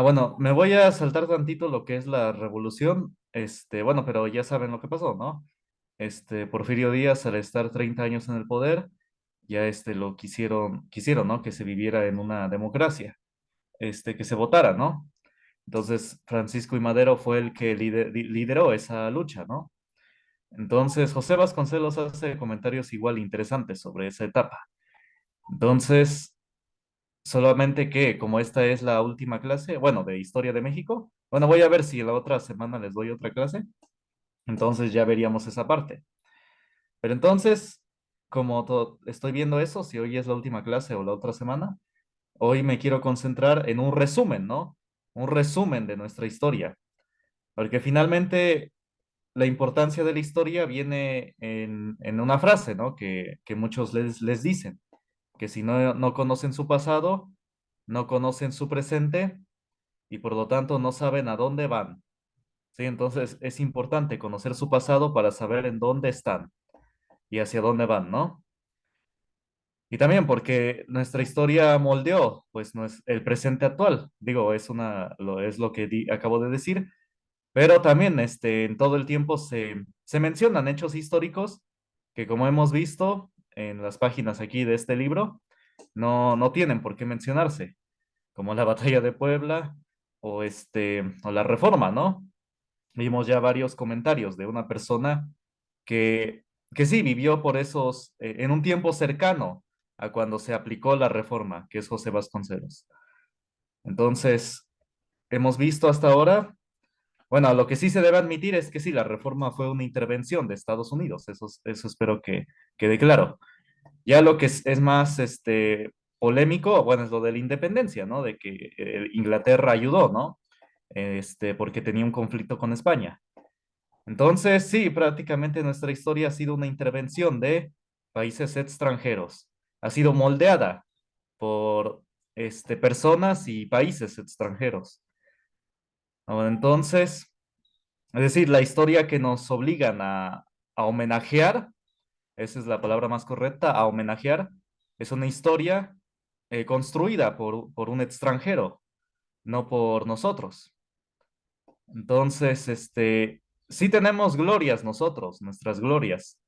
Bueno, me voy a saltar tantito lo que es la revolución. Bueno, pero ya saben lo que pasó, ¿no? Porfirio Díaz, al estar 30 años en el poder, ya lo quisieron, ¿no? Que se viviera en una democracia, que se votara, ¿no? Entonces, Francisco I. Madero fue el que lideró esa lucha, ¿no? Entonces, José Vasconcelos hace comentarios igual interesantes sobre esa etapa. Entonces, solamente que como esta es la última clase, bueno, de Historia de México, bueno, voy a ver si la otra semana les doy otra clase, entonces ya veríamos esa parte. Pero entonces, como estoy viendo eso, si hoy es la última clase o la otra semana, hoy me quiero concentrar en un resumen, ¿no? Un resumen de nuestra historia, porque finalmente la importancia de la historia viene en una frase, ¿no? Que muchos les dicen, que si no conocen su pasado, no conocen su presente y por lo tanto no saben a dónde van. ¿Sí? Entonces es importante conocer su pasado para saber en dónde están y hacia dónde van, ¿no? Y también porque nuestra historia moldeó, pues, no es el presente actual. Digo, es lo que acabo de decir, pero también en todo el tiempo se mencionan hechos históricos que, como hemos visto en las páginas aquí de este libro, no tienen por qué mencionarse, como la batalla de Puebla o la Reforma, ¿no? Vimos ya varios comentarios de una persona que, que sí vivió por en un tiempo cercano a cuando se aplicó la reforma, que es José Vasconcelos. Entonces, hemos visto hasta ahora, bueno, lo que sí se debe admitir es que sí, la reforma fue una intervención de Estados Unidos, eso espero que quede claro. Ya lo que es más polémico, bueno, es lo de la independencia, ¿no? De que Inglaterra ayudó, ¿no? Porque tenía un conflicto con España. Entonces, sí, prácticamente nuestra historia ha sido una intervención de países extranjeros. Ha sido moldeada por personas y países extranjeros. Entonces, es decir, la historia que nos obligan a homenajear, esa es la palabra más correcta, a homenajear, es una historia construida por un extranjero, no por nosotros. Entonces, sí tenemos glorias nosotros, nuestras glorias.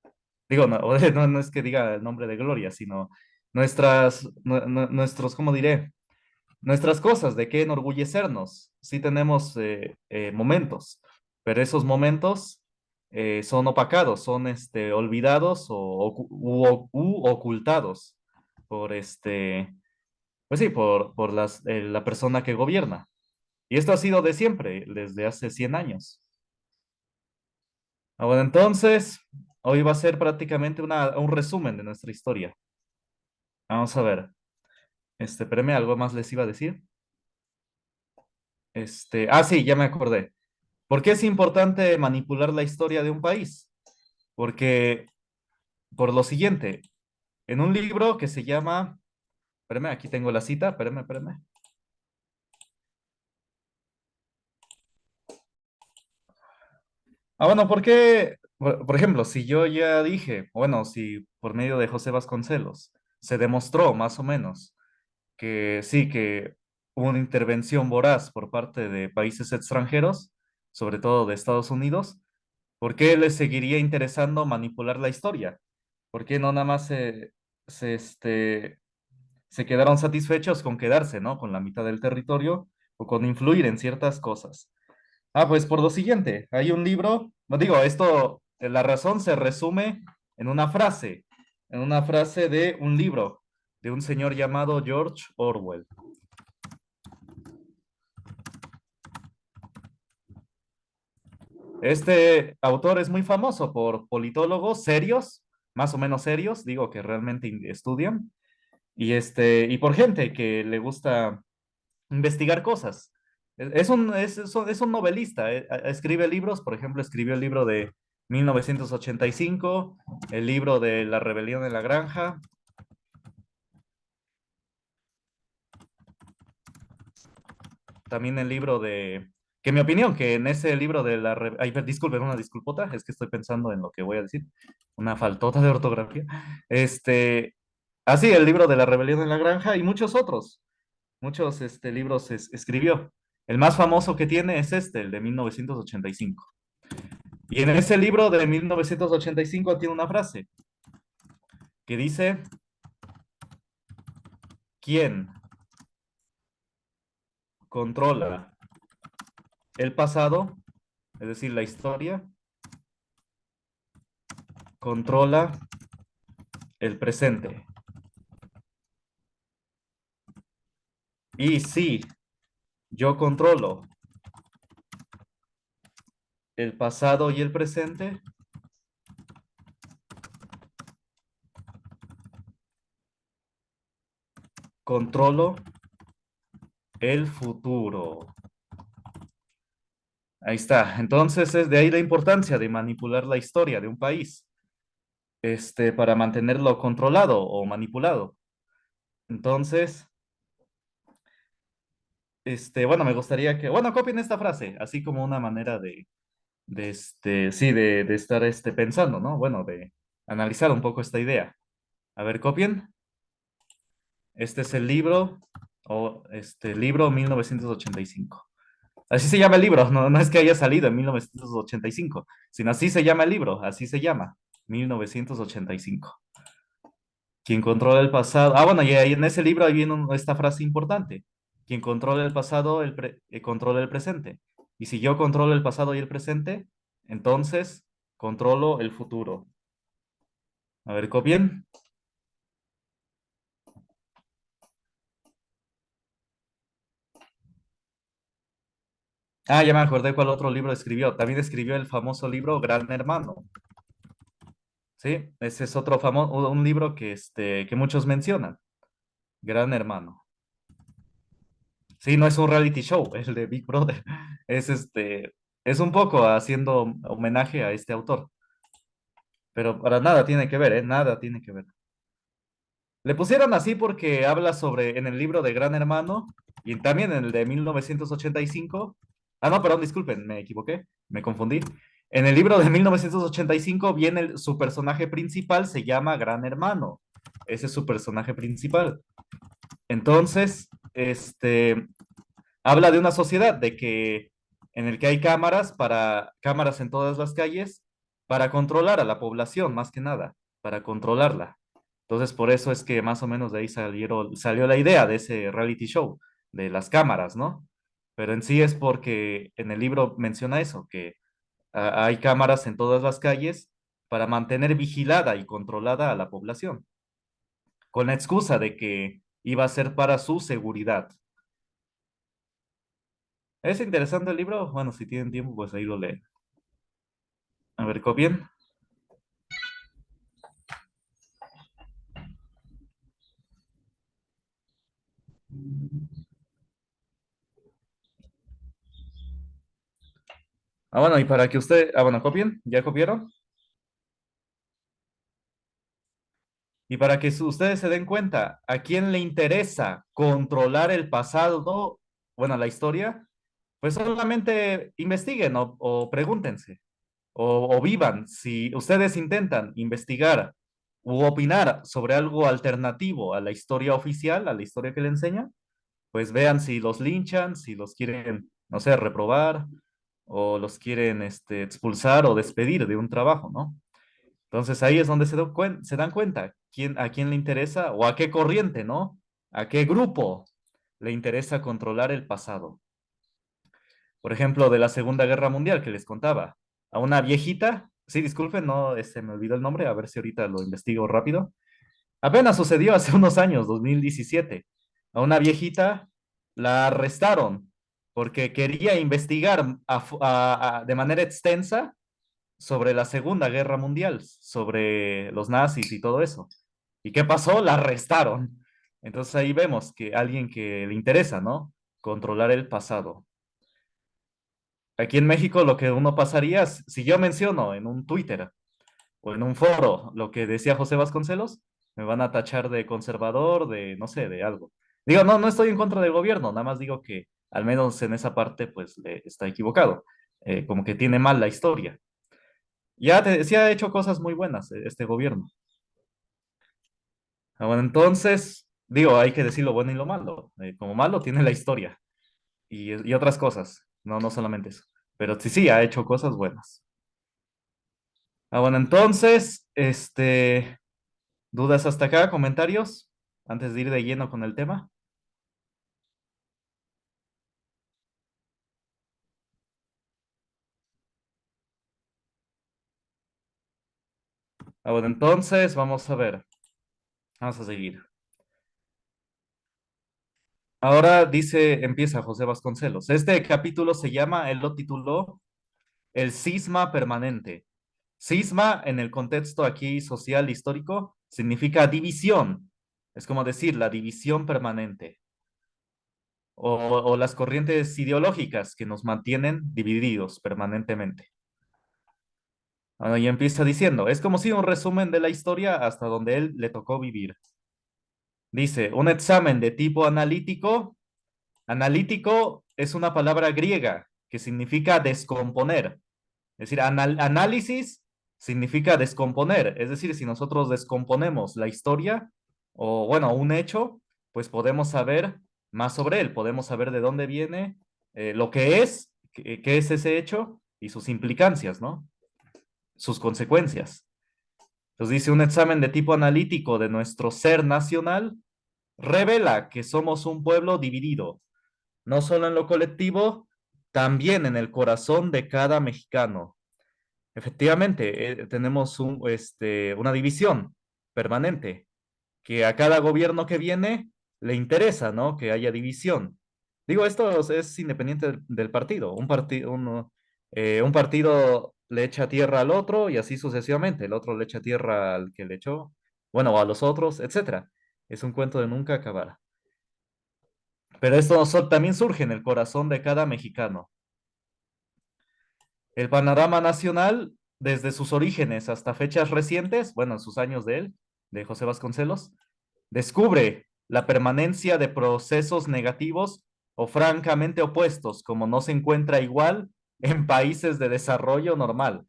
Digo, no, no es que diga el nombre de gloria, sino nuestros, ¿cómo diré? Nuestras cosas de qué enorgullecernos. Sí tenemos momentos, pero esos momentos son opacados, son olvidados u ocultados por pues sí, por la persona que gobierna. Y esto ha sido de siempre, desde hace 100 años. Bueno, entonces, hoy va a ser prácticamente un resumen de nuestra historia. Vamos a ver. Espérame, algo más les iba a decir. Sí, ya me acordé. ¿Por qué es importante manipular la historia de un país? Porque, por lo siguiente, en un libro que se llama, espérame, aquí tengo la cita, espérame. Bueno, ¿por qué? Por ejemplo, si yo ya dije, bueno, si por medio de José Vasconcelos se demostró más o menos que sí, que hubo una intervención voraz por parte de países extranjeros, sobre todo de Estados Unidos, ¿por qué les seguiría interesando manipular la historia? ¿Por qué no nada más se, este, se quedaron satisfechos con quedarse, ¿no? Con la mitad del territorio o con influir en ciertas cosas? Pues por lo siguiente, hay un libro, no digo, la razón se resume en una frase de un libro de un señor llamado George Orwell. Este autor es muy famoso por politólogos serios, más o menos serios, digo que realmente estudian, y por gente que le gusta investigar cosas. Es un novelista, escribe libros, por ejemplo, escribió el libro de 1985, el libro de La rebelión en la granja, también el libro que en mi opinión, que en ese libro de ay, disculpen, una disculpota, es que estoy pensando en lo que voy a decir, una faltota de ortografía. Sí, el libro de La rebelión en la granja y muchos otros, muchos libros escribió. El más famoso que tiene es este, el de 1985. Y en ese libro de 1985 tiene una frase que dice, ¿quién controla el pasado, es decir, la historia, controla el presente? Y si yo controlo el pasado y el presente, controlo el futuro. Ahí está. Entonces es de ahí la importancia de manipular la historia de un país, para mantenerlo controlado o manipulado. Entonces, bueno, me gustaría que, bueno, copien esta frase, así como una manera sí, de estar, pensando, ¿no? Bueno, de analizar un poco esta idea. A ver, copien. Este es el libro, o libro 1985. Así se llama el libro, no, no es que haya salido en 1985, sino así se llama el libro, así se llama, 1985. Quien controla el pasado. Ah, bueno, y ahí en ese libro ahí viene esta frase importante. Quien controla el pasado, controla el presente. Y si yo controlo el pasado y el presente, entonces controlo el futuro. A ver, copien. Ah, ya me acordé cuál otro libro escribió. También escribió el famoso libro Gran Hermano. Sí, ese es otro famoso, un libro que muchos mencionan. Gran Hermano. Sí, no es un reality show, el de Big Brother. Es es un poco haciendo homenaje a este autor, pero para nada tiene que ver, ¿eh? Nada tiene que ver. Le pusieron así porque habla sobre, en el libro de Gran Hermano y también en el de 1985. Ah, no, perdón, disculpen, me equivoqué, me confundí. En el libro de 1985 viene su personaje principal, se llama Gran Hermano. Ese es su personaje principal. Entonces, habla de una sociedad, de que en el que hay cámaras en todas las calles para controlar a la población, más que nada, para controlarla. Entonces, por eso es que más o menos de ahí salió la idea de ese reality show, de las cámaras, ¿no? Pero en sí es porque en el libro menciona eso, que hay cámaras en todas las calles para mantener vigilada y controlada a la población, con la excusa de que iba a ser para su seguridad. ¿Es interesante el libro? Bueno, si tienen tiempo, pues ahí lo leen. A ver, ¿copien? Ah, bueno, y para que bueno, ¿copien? ¿Ya copiaron? Y para que ustedes se den cuenta, ¿a quién le interesa controlar el pasado, bueno, la historia? Pues solamente investiguen o pregúntense o vivan. Si ustedes intentan investigar u opinar sobre algo alternativo a la historia oficial, a la historia que le enseñan, pues vean si los linchan, si los quieren, no sé, reprobar o los quieren expulsar o despedir de un trabajo, ¿no? Entonces ahí es donde se dan cuenta a quién le interesa o a qué corriente, ¿no? A qué grupo le interesa controlar el pasado. Por ejemplo, de la Segunda Guerra Mundial que les contaba, a una viejita, sí, disculpen, no, me olvidó el nombre, a ver si ahorita lo investigo rápido. Apenas sucedió hace unos años, 2017. A una viejita la arrestaron porque quería investigar de manera extensa sobre la Segunda Guerra Mundial, sobre los nazis y todo eso. ¿Y qué pasó? La arrestaron. Entonces ahí vemos que alguien que le interesa, ¿no? Controlar el pasado. Aquí en México lo que uno pasaría, si yo menciono en un Twitter o en un foro lo que decía José Vasconcelos, me van a tachar de conservador, de no sé, de algo. Digo, no, no estoy en contra del gobierno, nada más digo que al menos en esa parte pues está equivocado, como que tiene mal la historia. Sí ha hecho cosas muy buenas este gobierno. Ah, bueno, entonces, digo, hay que decir lo bueno y lo malo. Como malo tiene la historia. y otras cosas. No, no solamente eso. Pero sí, sí, ha hecho cosas buenas. Ah, bueno, entonces, ¿dudas hasta acá? ¿Comentarios? Antes de ir de lleno con el tema. Ah, bueno, entonces vamos a ver. Vamos a seguir. Ahora dice, empieza José Vasconcelos. Este capítulo se llama, él lo tituló El cisma permanente. Cisma, en el contexto aquí social histórico, significa división. Es como decir, la división permanente. O las corrientes ideológicas que nos mantienen divididos permanentemente. Ah, y empieza diciendo, es como si un resumen de la historia hasta donde él le tocó vivir. Dice, un examen de tipo analítico. Analítico es una palabra griega que significa descomponer. Es decir, análisis significa descomponer. Es decir, si nosotros descomponemos la historia o, bueno, un hecho, pues podemos saber más sobre él, podemos saber de dónde viene, lo que es, qué es ese hecho y sus implicancias, ¿no? Sus consecuencias. Entonces dice, un examen de tipo analítico de nuestro ser nacional revela que somos un pueblo dividido, no solo en lo colectivo, también en el corazón de cada mexicano. Efectivamente, tenemos una división permanente, que a cada gobierno que viene le interesa, ¿no? Que haya división. Digo, esto es independiente del partido. Un partido le echa tierra al otro y así sucesivamente. El otro le echa tierra al que le echó, bueno, a los otros, etcétera. Es un cuento de nunca acabar. Pero esto también surge en el corazón de cada mexicano. El panorama nacional, desde sus orígenes hasta fechas recientes, bueno, en sus años de él, de José Vasconcelos, descubre la permanencia de procesos negativos o francamente opuestos, como no se encuentra igual en países de desarrollo normal.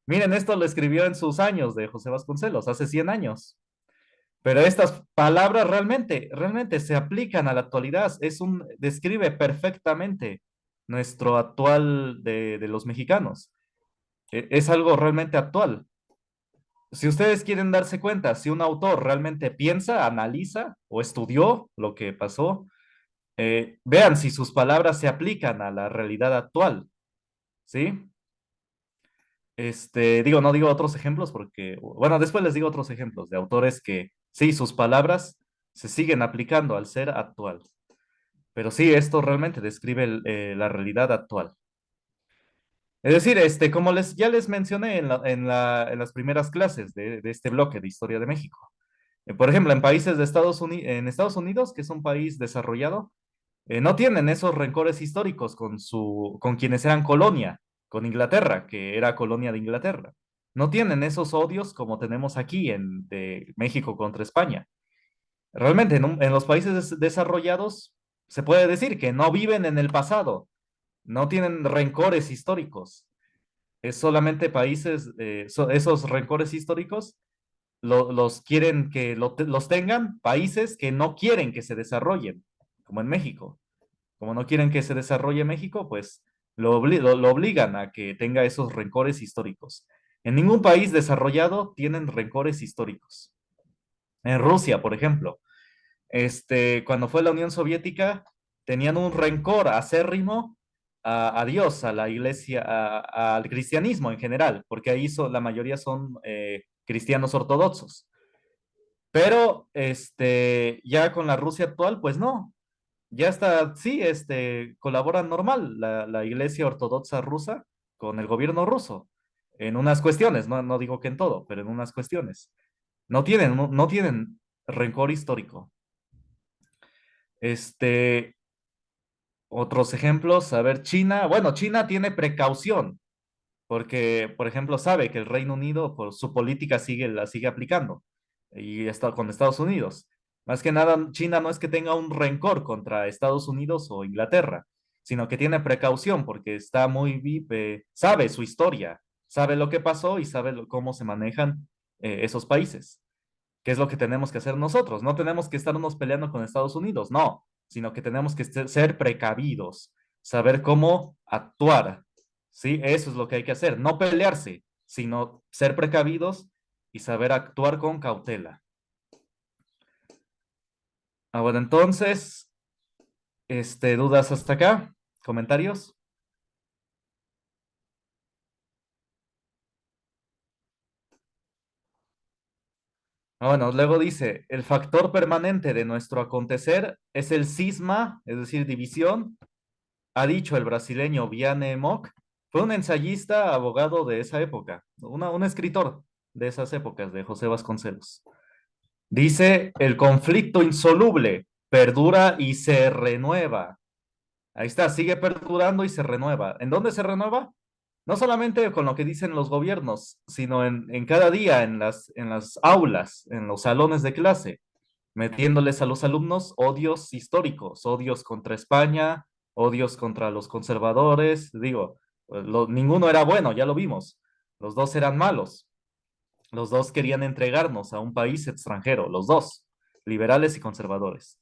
Miren, esto lo escribió en sus años de José Vasconcelos, hace 100 años. Pero estas palabras realmente se aplican a la actualidad. Describe perfectamente nuestro actual de los mexicanos. Es algo realmente actual. Si ustedes quieren darse cuenta, si un autor realmente piensa, analiza o estudió lo que pasó, vean si sus palabras se aplican a la realidad actual, ¿sí? No digo otros ejemplos porque, bueno, después les digo otros ejemplos de autores que sí, sus palabras se siguen aplicando al ser actual. Pero sí, esto realmente describe la realidad actual. Es decir, como ya les mencioné en las primeras clases de este bloque de Historia de México. Por ejemplo, en países de en Estados Unidos, que es un país desarrollado, no tienen esos rencores históricos con quienes eran colonia, con Inglaterra, que era colonia de Inglaterra. No tienen esos odios como tenemos aquí de México contra España. Realmente, en los países desarrollados se puede decir que no viven en el pasado, no tienen rencores históricos. Es solamente países, esos rencores históricos los quieren los tengan países que no quieren que se desarrollen, como en México. Como no quieren que se desarrolle México, pues lo obligan a que tenga esos rencores históricos. En ningún país desarrollado tienen rencores históricos. En Rusia, por ejemplo, cuando fue la Unión Soviética, tenían un rencor acérrimo a Dios, a la iglesia, al cristianismo en general, porque ahí la mayoría son cristianos ortodoxos. Pero ya con la Rusia actual, pues no, ya está, sí, colabora normal la Iglesia Ortodoxa rusa con el gobierno ruso en unas cuestiones, no digo que en todo, pero en unas cuestiones. No tienen rencor histórico. Este, Otros ejemplos, a ver, China, bueno, China tiene precaución porque, por ejemplo, sabe que el Reino Unido por su política la sigue aplicando y está con Estados Unidos. Más que nada, China no es que tenga un rencor contra Estados Unidos o Inglaterra, sino que tiene precaución porque está sabe su historia, sabe lo que pasó y sabe cómo se manejan esos países. ¿Qué es lo que tenemos que hacer nosotros? No tenemos que estarnos peleando con Estados Unidos, no. sino que tenemos que ser precavidos, saber cómo actuar, ¿sí? Eso es lo que hay que hacer, no pelearse, sino ser precavidos y saber actuar con cautela. Ah, bueno, entonces, ¿dudas hasta acá? ¿Comentarios? Ah, bueno, luego dice, el factor permanente de nuestro acontecer es el cisma, es decir, división, ha dicho el brasileño Viane Mock, fue un ensayista, abogado de esa época, un escritor de esas épocas, de José Vasconcelos. Dice, el conflicto insoluble perdura y se renueva. Ahí está, sigue perdurando y se renueva. ¿En dónde se renueva? No solamente con lo que dicen los gobiernos, sino en cada día en las aulas, en los salones de clase, metiéndoles a los alumnos odios históricos, odios contra España, odios contra los conservadores. Digo, ninguno era bueno, ya lo vimos. Los dos eran malos. Los dos querían entregarnos a un país extranjero, los dos, liberales y conservadores.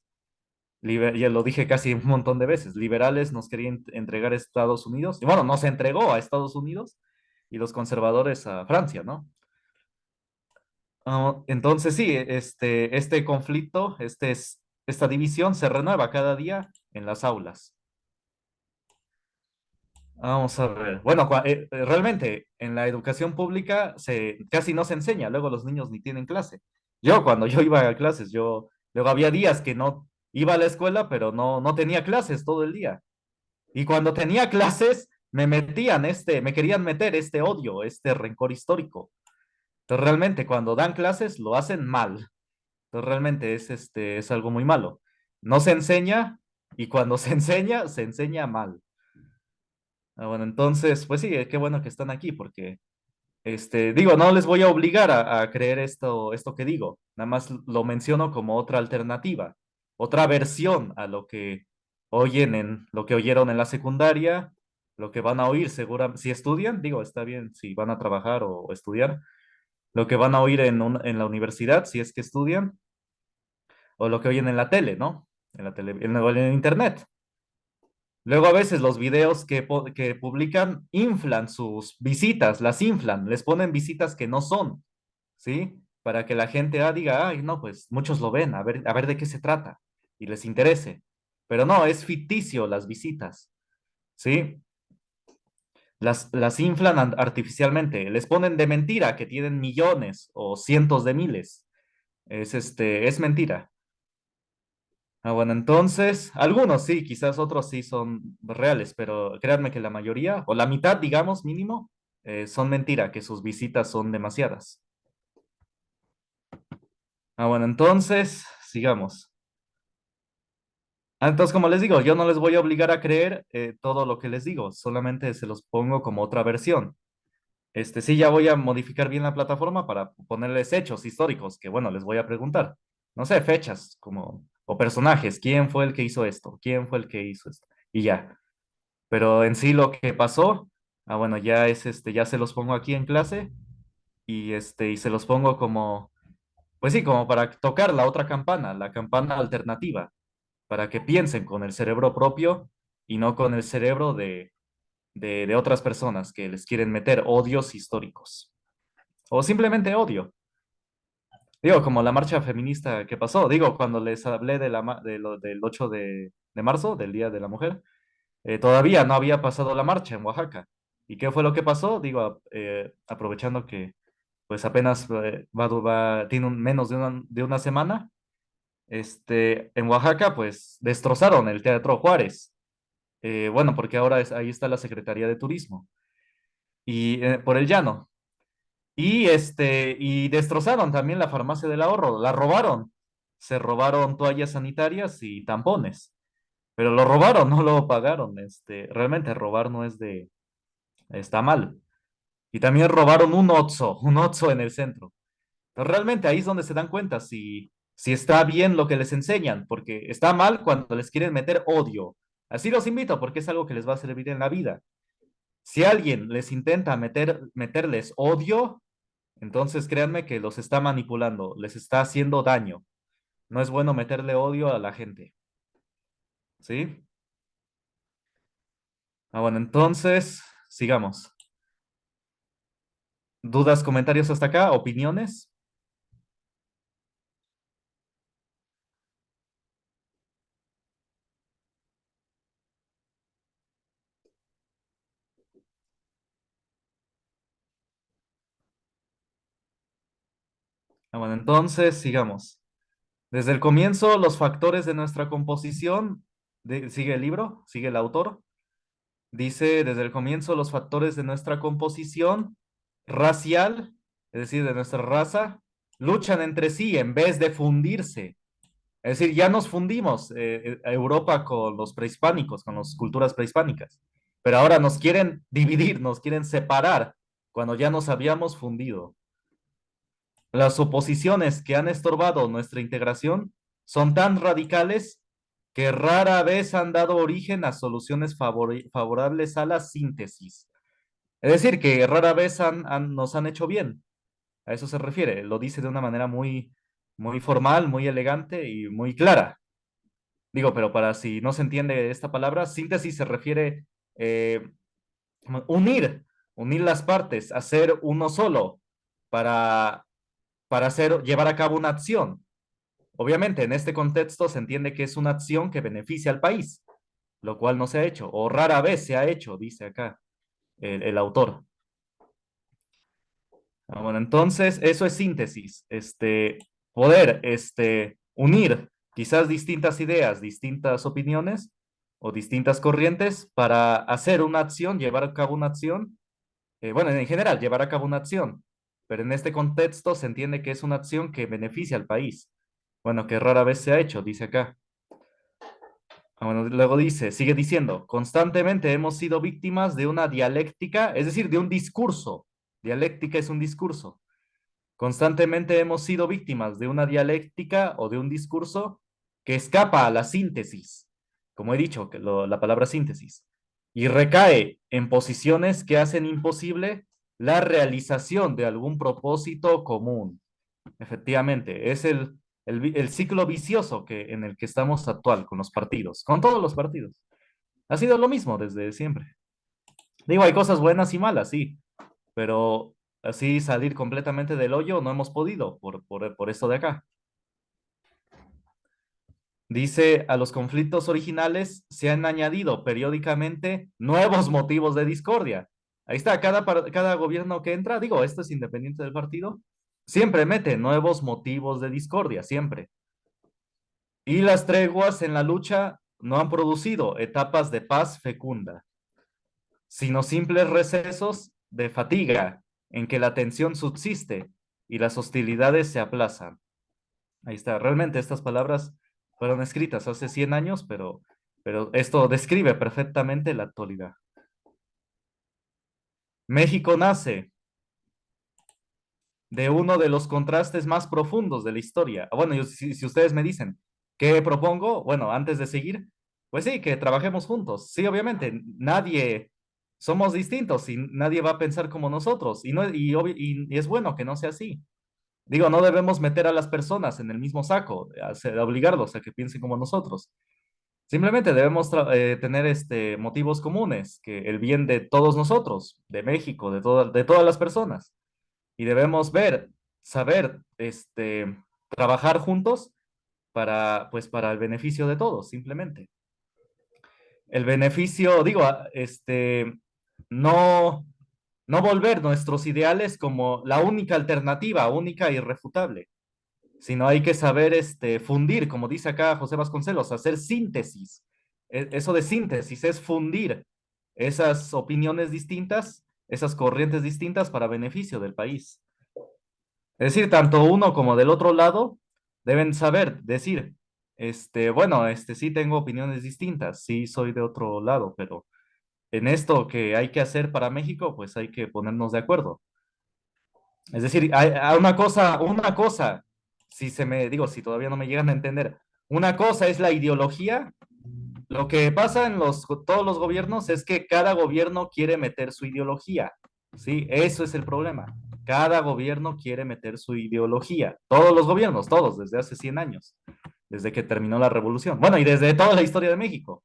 Ya lo dije casi un montón de veces, liberales nos querían entregar a Estados Unidos, y bueno, nos entregó a Estados Unidos y los conservadores a Francia, ¿no? Entonces sí, este conflicto, esta división se renueva cada día en las aulas. Vamos a ver. Bueno, realmente en la educación pública casi no se enseña, luego los niños ni tienen clase. Yo cuando yo iba a clases, luego había días que no iba a la escuela, pero no tenía clases todo el día. Y cuando tenía clases, me querían meter este odio, este rencor histórico. Entonces realmente cuando dan clases lo hacen mal. Entonces realmente es algo muy malo. No se enseña y cuando se enseña mal. Ah, bueno, entonces, pues sí, qué bueno que están aquí porque, digo, no les voy a obligar a creer esto que digo. Nada más lo menciono como otra alternativa, otra versión a lo que oyeron en la secundaria, lo que van a oír segura, si estudian, digo, está bien si van a trabajar o estudiar, lo que van a oír en la universidad, si es que estudian, o lo que oyen en la tele, ¿no? En la tele, en internet. Luego a veces los videos que publican inflan sus visitas, las inflan, les ponen visitas que no son, ¿sí? Para que la gente diga, ay, no, pues muchos lo ven, a ver de qué se trata y les interese. Pero no, es ficticio las visitas, ¿sí? Las inflan artificialmente, les ponen de mentira que tienen millones o cientos de miles. Es mentira. Ah, bueno, entonces, algunos sí, quizás otros sí son reales, pero créanme que la mayoría, o la mitad, digamos, mínimo, son mentira, que sus visitas son demasiadas. Ah, bueno, entonces, sigamos. Entonces, como les digo, yo no les voy a obligar a creer todo lo que les digo, solamente se los pongo como otra versión. Sí, ya voy a modificar bien la plataforma para ponerles hechos históricos, que bueno, les voy a preguntar. No sé, fechas, o personajes, ¿quién fue el que hizo esto? ¿Quién fue el que hizo esto? Y ya. Pero en sí lo que pasó, bueno, ya se los pongo aquí en clase y se los pongo como, pues sí, como para tocar la otra campana, la campana alternativa, para que piensen con el cerebro propio y no con el cerebro de otras personas que les quieren meter odios históricos o simplemente odio. Digo, como la marcha feminista que pasó, digo, cuando les hablé del 8 de marzo, del Día de la Mujer. Todavía no había pasado la marcha en Oaxaca. ¿Y qué fue lo que pasó? Digo, aprovechando que pues apenas tiene menos de una semana, en Oaxaca pues destrozaron el Teatro Juárez. Bueno, porque ahora ahí está la Secretaría de Turismo y por el llano. Y destrozaron también la farmacia del ahorro, la robaron. Se robaron toallas sanitarias y tampones, pero lo robaron, no lo pagaron. Realmente robar no es está mal. Y también robaron un Oxxo en el centro. Pero realmente ahí es donde se dan cuenta si está bien lo que les enseñan, porque está mal cuando les quieren meter odio. Así los invito, porque es algo que les va a servir en la vida. Si alguien les intenta meterles odio, entonces créanme que los está manipulando, les está haciendo daño. No es bueno meterle odio a la gente. ¿sí? Bueno, entonces, sigamos. ¿Dudas, comentarios hasta acá? ¿Opiniones? Bueno, entonces, sigamos. Desde el comienzo, los factores de nuestra composición, sigue el libro, sigue el autor, dice, desde el comienzo, los factores de nuestra composición racial, es decir, de nuestra raza, luchan entre sí en vez de fundirse. Es decir, ya nos fundimos, a Europa con los prehispánicos, con las culturas prehispánicas, pero ahora nos quieren dividir, nos quieren separar cuando ya nos habíamos fundido. Las oposiciones que han estorbado nuestra integración son tan radicales que rara vez han dado origen a soluciones favorables a la síntesis. Es decir, que rara vez nos han hecho bien. A eso se refiere. Lo dice de una manera muy formal, muy elegante y muy clara. Digo, pero para si no se entiende esta palabra, síntesis se refiere eh, unir, unir las partes, hacer uno solo para, para llevar a cabo una acción. Obviamente, en este contexto se entiende que es una acción que beneficia al país, lo cual no se ha hecho, o rara vez se ha hecho, dice acá el autor. Bueno, entonces eso es síntesis, poder, unir quizás distintas ideas, distintas opiniones o distintas corrientes para hacer una acción, llevar a cabo una acción, bueno, en general, llevar a cabo una acción, pero en este contexto se entiende que es una acción que beneficia al país. Bueno, que rara vez se ha hecho, dice acá. Bueno, luego dice, sigue diciendo, constantemente hemos sido víctimas de una dialéctica, es decir, de un discurso. Dialéctica es un discurso. Constantemente hemos sido víctimas de una dialéctica o de un discurso que escapa a la síntesis, como he dicho, la palabra síntesis, y recae en posiciones que hacen imposible la realización de algún propósito común. Efectivamente, es el ciclo vicioso en el que estamos actual con los partidos, con todos los partidos. Ha sido lo mismo desde siempre. Digo, hay cosas buenas y malas, sí, pero así salir completamente del hoyo no hemos podido por esto de acá. Dice, a los conflictos originales se han añadido periódicamente nuevos motivos de discordia. Ahí está, cada gobierno que entra, digo, esto es independiente del partido, siempre mete nuevos motivos de discordia, siempre. Y las treguas en la lucha no han producido etapas de paz fecunda, sino simples recesos de fatiga en que la tensión subsiste y las hostilidades se aplazan. Ahí está, realmente estas palabras fueron escritas hace 100 años, pero esto describe perfectamente la actualidad. México nace de uno de los contrastes más profundos de la historia. Bueno, si ustedes me dicen, ¿qué propongo? Bueno, antes de seguir, pues sí, que trabajemos juntos. Sí, obviamente, nadie, somos distintos y nadie va a pensar como nosotros. Y es bueno que no sea así. Digo, no debemos meter a las personas en el mismo saco, obligarlos a que piensen como nosotros. Simplemente debemos tener motivos comunes, que el bien de todos nosotros, de México, de todas las personas. Y debemos saber, trabajar juntos pues, para el beneficio de todos, simplemente. El beneficio, digo, no, no volver nuestros ideales como la única alternativa, única e irrefutable, sino hay que saber, fundir, como dice acá José Vasconcelos, hacer síntesis. Eso de síntesis es fundir esas opiniones distintas, esas corrientes distintas para beneficio del país. Es decir, tanto uno como del otro lado deben saber decir, bueno, sí tengo opiniones distintas, sí soy de otro lado, pero en esto que hay que hacer para México, pues hay que ponernos de acuerdo. Es decir, hay una cosa, si todavía no me llegan a entender, una cosa es la ideología. Lo que pasa en todos los gobiernos es que cada gobierno quiere meter su ideología, ¿sí? Eso es el problema. Cada gobierno quiere meter su ideología. Todos los gobiernos, todos, desde hace 100 años. desde que terminó la revolución. Bueno, y desde toda la historia de México.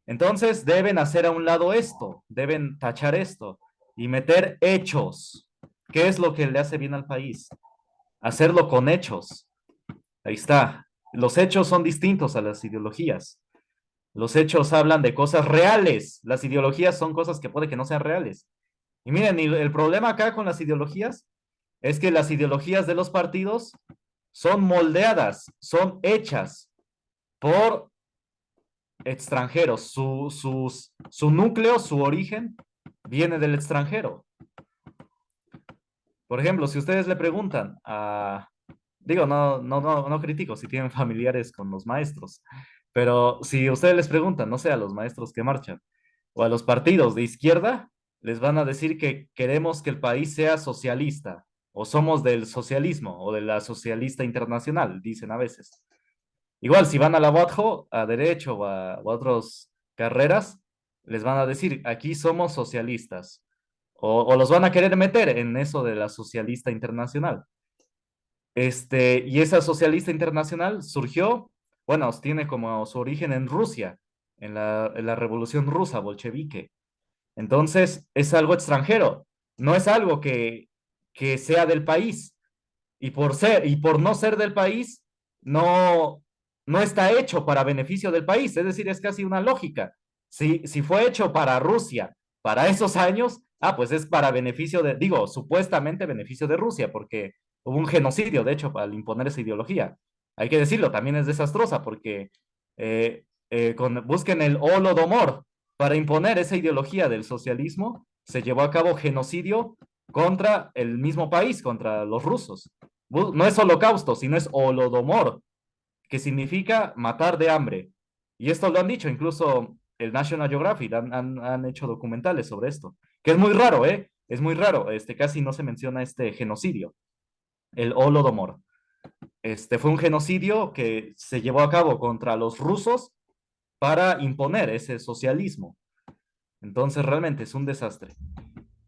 Entonces deben hacer a un lado esto, deben tachar esto y meter hechos. ¿Qué es lo que le hace bien al país? Hacerlo con hechos. Ahí está. Los hechos son distintos a las ideologías. Los hechos hablan de cosas reales. Las ideologías son cosas que puede que no sean reales. Y miren, el problema acá con las ideologías es que las ideologías de los partidos son moldeadas, son hechas por extranjeros. Su núcleo, su origen, viene del extranjero. Por ejemplo, si ustedes le preguntan a, digo, no critico si tienen familiares con los maestros, pero si ustedes les preguntan, no sé, a los maestros que marchan o a los partidos de izquierda, les van a decir que queremos que el país sea socialista o somos del socialismo o de la socialista internacional, dicen a veces. Igual, si van a la UATJO, a derecho o a otras carreras, les van a decir, aquí somos socialistas. O los van a querer meter en eso de la socialista internacional. Y esa socialista internacional surgió, bueno, tiene como su origen en Rusia, en la Revolución Rusa, bolchevique. Entonces, es algo extranjero, no es algo que sea del país. Y por no ser del país, no, no está hecho para beneficio del país. Es decir, es casi una lógica. Si fue hecho para Rusia, para esos años, pues es para beneficio de, digo, supuestamente beneficio de Rusia, porque hubo un genocidio, de hecho, para imponer esa ideología. Hay que decirlo, también es desastrosa, porque busquen el Holodomor para imponer esa ideología del socialismo, se llevó a cabo genocidio contra el mismo país, contra los rusos. No es holocausto, sino es holodomor, que significa matar de hambre. Y esto lo han dicho, incluso el National Geographic han hecho documentales sobre esto, que es muy raro, ¿eh? Es muy raro, casi no se menciona este genocidio, el holodomor. Fue un genocidio que se llevó a cabo contra los rusos para imponer ese socialismo. Entonces, realmente es un desastre.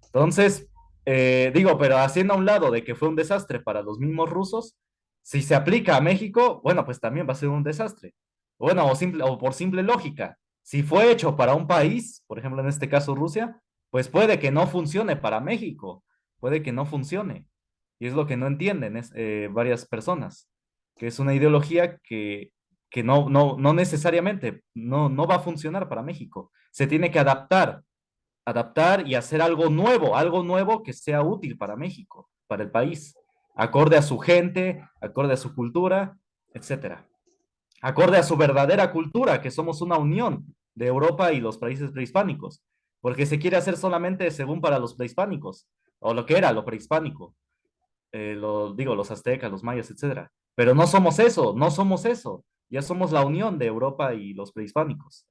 Entonces, digo, pero haciendo a un lado de que fue un desastre para los mismos rusos, si se aplica a México, bueno, pues también va a ser un desastre. Bueno, o por simple lógica, si fue hecho para un país, por ejemplo, en este caso Rusia, pues puede que no funcione para México, puede que no funcione. Y es lo que no entienden varias personas, que es una ideología que no necesariamente no va a funcionar para México. Se tiene que adaptar y hacer algo nuevo que sea útil para México, para el país, acorde a su gente, acorde a su cultura, etcétera. Acorde a su verdadera cultura, que somos una unión de Europa y los países prehispánicos, porque se quiere hacer solamente según para los prehispánicos, o lo que era lo prehispánico, digo, los aztecas, los mayas, etcétera. Pero no somos eso, no somos eso, ya somos la unión de Europa y los prehispánicos.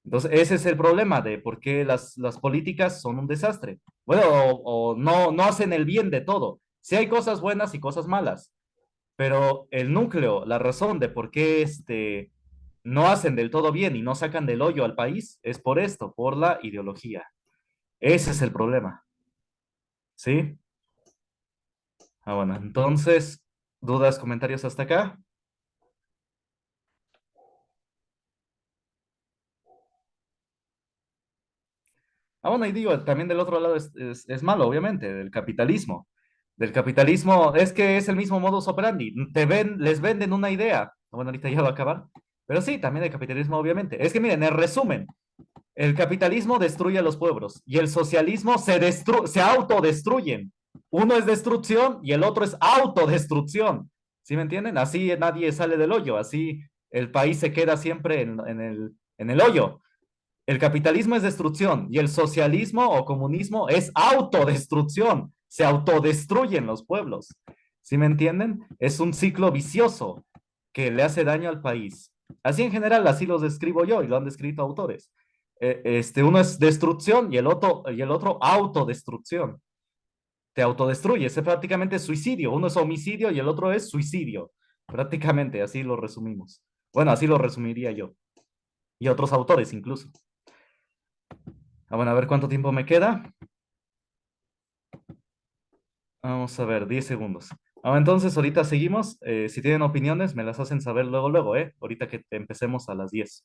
Entonces, ese es el problema de por qué las políticas son un desastre. Bueno, o no hacen el bien de todo. Sí hay cosas buenas y cosas malas, pero el núcleo, la razón de por qué no hacen del todo bien y no sacan del hoyo al país es por esto, por la ideología. Ese es el problema. ¿Sí? Bueno, entonces, ¿dudas, comentarios hasta acá? Bueno, y digo, también del otro lado es malo, obviamente, del capitalismo. Del capitalismo es que es el mismo modus operandi. Les venden una idea. Bueno, ahorita ya va a acabar. Pero sí, también el capitalismo, obviamente. Es que miren, en resumen, el capitalismo destruye a los pueblos y el socialismo se autodestruyen. Uno es destrucción y el otro es autodestrucción. ¿Sí me entienden? Así nadie sale del hoyo, así el país se queda siempre en el hoyo. El capitalismo es destrucción y el socialismo o comunismo es autodestrucción. Se autodestruyen los pueblos. ¿Sí me entienden? Es un ciclo vicioso que le hace daño al país. Así en general, así los describo yo y lo han descrito autores. Uno es destrucción y el otro autodestrucción. Te autodestruyes, es prácticamente suicidio. Uno es homicidio y el otro es suicidio. Prácticamente, así lo resumimos. Bueno, así lo resumiría yo. Y otros autores incluso. Bueno, a ver cuánto tiempo me queda. Vamos a ver, 10 segundos. Entonces, ahorita seguimos. Si tienen opiniones, me las hacen saber luego, luego, ¿eh? Ahorita que empecemos a las 10.